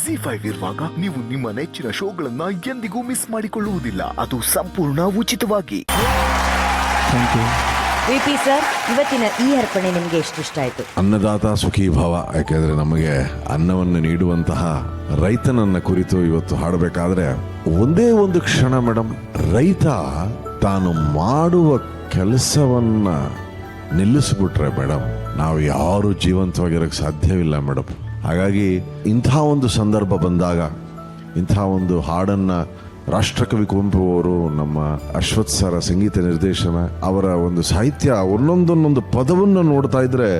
ZEE5 ಇರುವಾಗ ನೀವು ನಿಮ್ಮ ನೆಚ್ಚಿನ ಶೋಗಳನ್ನ ಎಂದಿಗೂ ಮಿಸ್ ಮಾಡಿಕೊಳ್ಳುವುದಿಲ್ಲ. ಅದು ಸಂಪೂರ್ಣ ಉಚಿತವಾಗಿ. ವಿಪಿ ಸರ್, ಇವತ್ತಿನ ಈ ಅರ್ಪಣೆ ನಿಮಗೆ ಎಷ್ಟು ಇಷ್ಟ ಆಯ್ತು? ಅನ್ನದಾತ ಸುಖೀ ಭವ. ಯಾಕೆಂದ್ರೆ ನಮಗೆ ಅನ್ನವನ್ನು ನೀಡುವಂತಹ ರೈತನನ್ನ ಕುರಿತು ಇವತ್ತು ಹಾಡಬೇಕಾದ್ರೆ ಒಂದೇ ಒಂದು ಕ್ಷಣ ಮೇಡಮ್, ರೈತ ತಾನು ಮಾಡುವ ಕೆಲಸವನ್ನ ನಿಲ್ಲಿಸ್ಬಿಟ್ರೆ ಮೇಡಮ್, ನಾವು ಯಾರು ಜೀವಂತವಾಗಿರಕ್ಕೆ ಸಾಧ್ಯವಿಲ್ಲ ಮೇಡಮ್. ಹಾಗಾಗಿ ಇಂಥ ಒಂದು ಸಂದರ್ಭ ಬಂದಾಗ ಇಂಥ ಒಂದು ಹಾಡನ್ನ ರಾಷ್ಟ್ರಕವಿ ಕುವೆಂಪು ಅವರು, ನಮ್ಮ ಅಶ್ವಥ್ ಸರ ಸಂಗೀತ ನಿರ್ದೇಶನ, ಅವರ ಒಂದು ಸಾಹಿತ್ಯ, ಒಂದೊಂದೊಂದೊಂದು ಪದವನ್ನು ನೋಡ್ತಾ ಇದ್ರೆ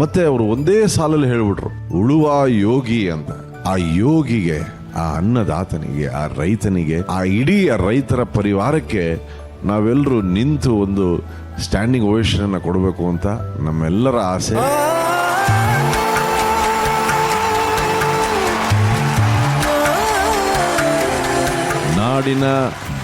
ಮತ್ತೆ ಅವರು ಒಂದೇ ಸಾಲಲ್ಲಿ ಹೇಳ್ಬಿಟ್ರು, ಉಳುವ ಯೋಗಿ ಅಂತ. ಆ ಯೋಗಿಗೆ, ಆ ಅನ್ನದಾತನಿಗೆ, ಆ ರೈತನಿಗೆ, ಆ ಇಡೀ ರೈತರ ಪರಿವಾರಕ್ಕೆ ನಾವೆಲ್ಲರೂ ನಿಂತು ಒಂದು ಸ್ಟ್ಯಾಂಡಿಂಗ್ ಓವೇಷನ್ ಅನ್ನ ಕೊಡಬೇಕು ಅಂತ ನಮ್ಮೆಲ್ಲರ ಆಸೆ. ನಾಡಿನ,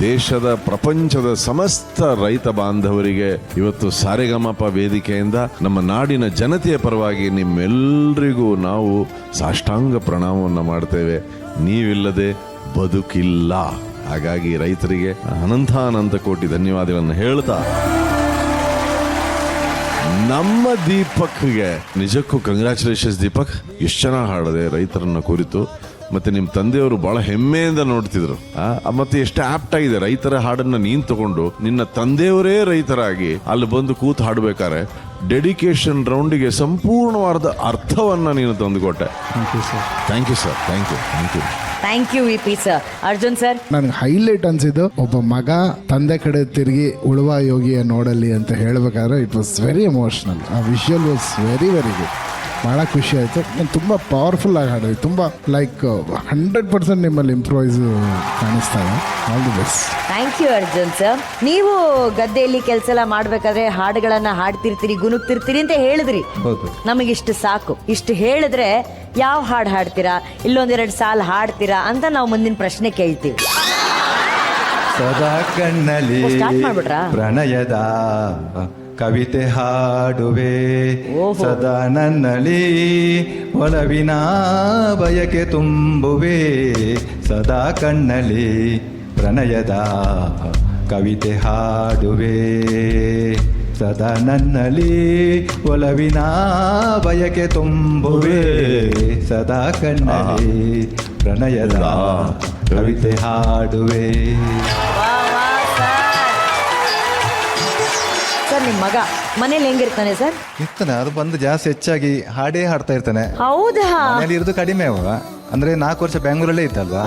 ದೇಶದ, ಪ್ರಪಂಚದ ಸಮಸ್ತ ರೈತ ಬಾಂಧವರಿಗೆ ಇವತ್ತು ಸಾರೆಗಮಪ ವೇದಿಕೆಯಿಂದ ನಮ್ಮ ನಾಡಿನ ಜನತೆಯ ಪರವಾಗಿ ನಿಮ್ಮೆಲ್ಲರಿಗೂ ನಾವು ಸಾಷ್ಟಾಂಗ ಪ್ರಣಾಮವನ್ನು ಮಾಡ್ತೇವೆ. ನೀವಿಲ್ಲದೆ ಬದುಕಿಲ್ಲ. ಹಾಗಾಗಿ ರೈತರಿಗೆ ಅನಂತ ಕೋಟಿ ಧನ್ಯವಾದಗಳನ್ನು ಹೇಳ್ತಾ, ನಮ್ಮ ದೀಪಕ್ಗೆ ನಿಜಕ್ಕೂ ಕಂಗ್ರ್ಯಾಚುಲೇಷನ್ಸ್ ದೀಪಕ್. ಎಷ್ಟು ಚೆನ್ನಾಗಿ ಹಾಡಿದೆ ರೈತರನ್ನ ಕುರಿತು. ಮತ್ತೆ ನಿಮ್ಮ ತಂದೆಯವರು ಬಹಳ ಹೆಮ್ಮೆಯಿಂದ ನೋಡ್ತಿದ್ರು. ಮತ್ತೆ ಎಷ್ಟು ಆಪ್ಟ್ ಆಗಿದೆ, ರೈತರ ಹಾಡನ್ನ ನೀನ್ ತಗೊಂಡು ನಿನ್ನ ತಂದೆಯವರೇ ರೈತರಾಗಿ ಅಲ್ಲಿ ಬಂದು ಕೂತು ಹಾಡ್ಬೇಕಾರೆ ಡೆಡಿಕೇಶನ್ ರೌಂಡಿಗೆ ಸಂಪೂರ್ಣವಾದ ಅರ್ಥವನ್ನ ನೀನು ತಂದುಕೊಟ್ಟೆ. Thank you sir. Thank you VP sir. Arjun sir, ನನಗೆ ಹೈಲೈಟ್ ಅನ್ಸಿದ್ದು, ಒಬ್ಬ ಮಗ ತಂದೆ ಕಡೆ ತಿರುಗಿ ಉಳುವ ಯೋಗಿಯ ನೋಡಲಿ ಅಂತ ಹೇಳ್ಬೇಕಾದ್ರೆ ಇಟ್ ವಾಸ್ ವೆರಿ ಎಮೋಷನಲ್. ಆ visual was very very good. ಭಾಳ ಖುಷಿ ಆಯಿತು. ನಾನು ತುಂಬ ಪವರ್ಫುಲ್ ಆಗಿ ಹಾಡಿದ್ವಿ. ತುಂಬ ಲೈಕ್ 100% ನಿಮ್ಮಲ್ಲಿ ಇಂಪ್ರೂವೈಸ್ ಕಾಣಿಸ್ತಾ ಇದೆ. All the best. Thank you Arjun sir. ನೀವು ಗದ್ದೆಯಲ್ಲಿ ಕೆಲಸ ಎಲ್ಲ ಮಾಡ್ಬೇಕಾದ್ರೆ ಹಾಡುಗಳನ್ನ ಹಾಡ್ತಿರ್ತೀರಿ, ಗುನುಗ್ತಿರ್ತೀರಿ ಅಂತ ಹೇಳಿದ್ರಿ. ನಮಗಿಷ್ಟು ಸಾಕು. ಇಷ್ಟು ಹೇಳಿದ್ರೆ ಯಾವ ಹಾಡು ಹಾಡ್ತೀರಾ, ಇಲ್ಲೊಂದೆರಡು ಸಾಲ ಹಾಡ್ತೀರಾ ಅಂತ ನಾವು ಮುಂದಿನ ಪ್ರಶ್ನೆ ಕೇಳ್ತೀವಿ. ಸದಾ ಕಣ್ಣಲ್ಲಿ ಪ್ರಣಯದ ಕವಿತೆ ಹಾಡುವೆ, ಸದಾ ನನ್ನಲ್ಲಿ ಒಲವಿನ ಬಯಕೆ ತುಂಬುವೆ. ಸದಾ ಕಣ್ಣಲ್ಲಿ ಪ್ರಣಯದ ಕವಿತೆ ಹಾಡುವೆ, ಸದಾ ನನ್ನಲ್ಲಿ ಒಲವಿನ ಬಯಕೆ ತುಂಬುವೆ. ಸದಾ ಕಣ್ಣಲ್ಲಿ ಪ್ರಣಯದ ಕವಿತೆ ಹಾಡುವೆ. ಸರ್, ನಿಮ್ಮ ಮಗ ಮನೇಲಿ ಹೆಂಗಿರ್ತಾನೆ ಸರ್? ಇರ್ತಾನೆ, ಅದು ಬಂದು ಜಾಸ್ತಿ ಹೆಚ್ಚಾಗಿ ಹಾಡೇ ಹಾಡ್ತಾ ಇರ್ತಾನೆ. ಹೌದಾ? ಮನೇಲಿ ಇರೋದು ಕಡಿಮೆ ಅವ. ಅಂದ್ರೆ 4 ವರ್ಷ ಬೆಂಗಳೂರಲ್ಲೇ ಇತ್ತಲ್ವಾ,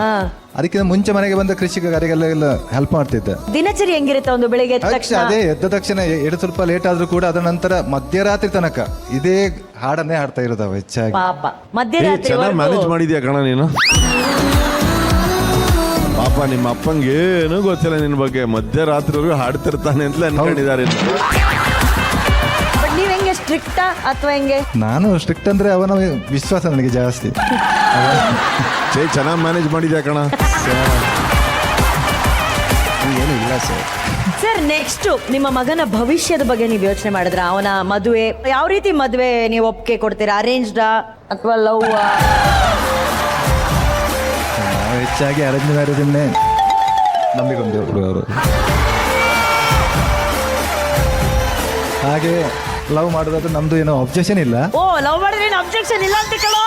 ಅದಕ್ಕಿಂತ ಮುಂಚೆ ಮನೆಗೆ ಬಂದ ಕೃಷಿಕರಿಗೆಲ್ಲ ಹೆಲ್ಪ್ ಮಾಡ್ತಿದ್ದೆ. ದಿನಚರಿ ಹೆಂಗಿರುತ್ತೆ? ಒಂದು ಬೆಳಿಗ್ಗೆ ಎದ್ದ ತಕ್ಷಣ ಅದೇ ಎದ್ದ ತಕ್ಷಣ ಎರಡು ಸ್ವಲ್ಪ ಲೇಟ್ ಆದ್ರೂ ಕೂಡ ಅದರ ನಂತರ ಮಧ್ಯರಾತ್ರಿ ತನಕ ಇದೇ ಹಾಡನ್ನೇ ಹಾಡ್ತಾ ಇರೋದವ ಹೆಚ್ಚಾಗಿ. ಪಾಪ ಮಧ್ಯರಾತ್ರಿ ಚೆನ್ನಾಗಿ ಮ್ಯಾನೇಜ್ ಮಾಡಿದ್ಯಾ ಕಣ ನೀನು. ಪಾಪ ನಿಮ್ಮ ಅಪ್ಪಂಗೆ ಏನೂ ಗೊತ್ತಿಲ್ಲ ನಿನ್ನ ಬಗ್ಗೆ, ಮಧ್ಯರಾತ್ರಿವರೆಗೂ ಹಾಡ್ತಿರ್ತಾನೆ ಅಂತ ಅನ್ಕೊಂಡಿದ್ದಾರೆ. ನೀವ್ ಹೆಂಗೆ, ಸ್ಟ್ರಿಕ್ಟಾ ಅಥವಾ ಹೆಂಗೆ? ನಾನು ಸ್ಟ್ರಿಕ್ಟ್ ಅಂದ್ರೆ ಅವನ ವಿಶ್ವಾಸ ನನಗೆ ಜಾಸ್ತಿ. ಚೆನ್ನಾಗಿ ಮ್ಯಾನೇಜ್ ಮಾಡಿದ್ಯಾ ಕಣ. ಏನು ಇಲ್ಲ ಸರ್. ಸರ್, ನೆಕ್ಸ್ಟ್ ನಿಮ್ಮ ಮಗನ ಭವಿಷ್ಯದ ಬಗ್ಗೆ ನೀವು ಯೋಚನೆ ಮಾಡಿದ್ರ? ಅವನ ಮದುವೆ ಯಾವ ರೀತಿ ಮದುವೆ ನೀವು ಒಪ್ಪಿಗೆ ಕೊಡ್ತೀರಾ? ಅರೇಂಜ್ಡಾ ಅಥವಾ ಲವ್? ಹೆಚ್ಚಾಗಿ ಅರೇಂಜ್ ಮ್ಯಾರೇಜನ್ನೇ ನಂಬಿಕೊಂಡವರು ಅವರು. ಹಾಗೆ ಲವ್ ಮಾಡೋದಾದ್ರೆ ನಮ್ದು ಏನೋ ಅಬ್ಜೆಕ್ಷನ್ ಇಲ್ಲ. ಓ, ಲವ್ ಮಾಡಿದ್ರೆ ಏನು ಅಬ್ಜೆಕ್ಷನ್ ಇಲ್ಲ ಅಂತ ಕೇಳೋ.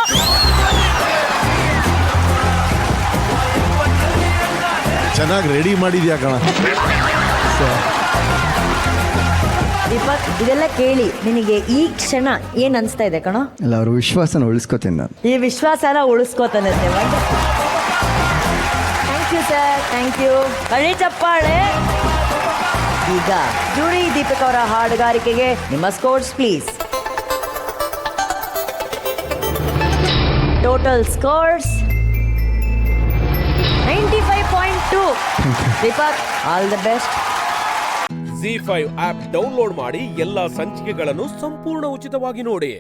ಚೆನ್ನಾಗಿ ರೆಡಿ ಮಾಡಿದ್ಯಾ ಕಣ. ದೀಪಕ್, ಇದೆಲ್ಲ ಕೇಳಿ ನಿನಗೆ ಈ ಕ್ಷಣ ಏನ್ ಅನ್ಸ್ತಾ ಇದೆ ಕಣ? ಇಲ್ಲ, ಅವ್ರ ವಿಶ್ವಾಸನ ಉಳಿಸ್ಕೋತೀನಿ ನಾನು. ಈ ವಿಶ್ವಾಸನ ಉಳಿಸ್ಕೋತಾನೆ. Thank you sir, thank you. ಕಳಿ ಚಪ್ಪಾಳೆ. ಈಗ ಜೂಡಿ ದೀಪಕ್ ಅವರ ಹಾಡುಗಾರಿಕೆಗೆ ನಿಮ್ಮ scores please. Total scores 95.2. Deepak, all the best. ZEE5 app download ಮಾಡಿ ಎಲ್ಲಾ ಸಂಚಿಕೆಗಳನ್ನು ಸಂಪೂರ್ಣ ಉಚಿತವಾಗಿ ನೋಡಿ.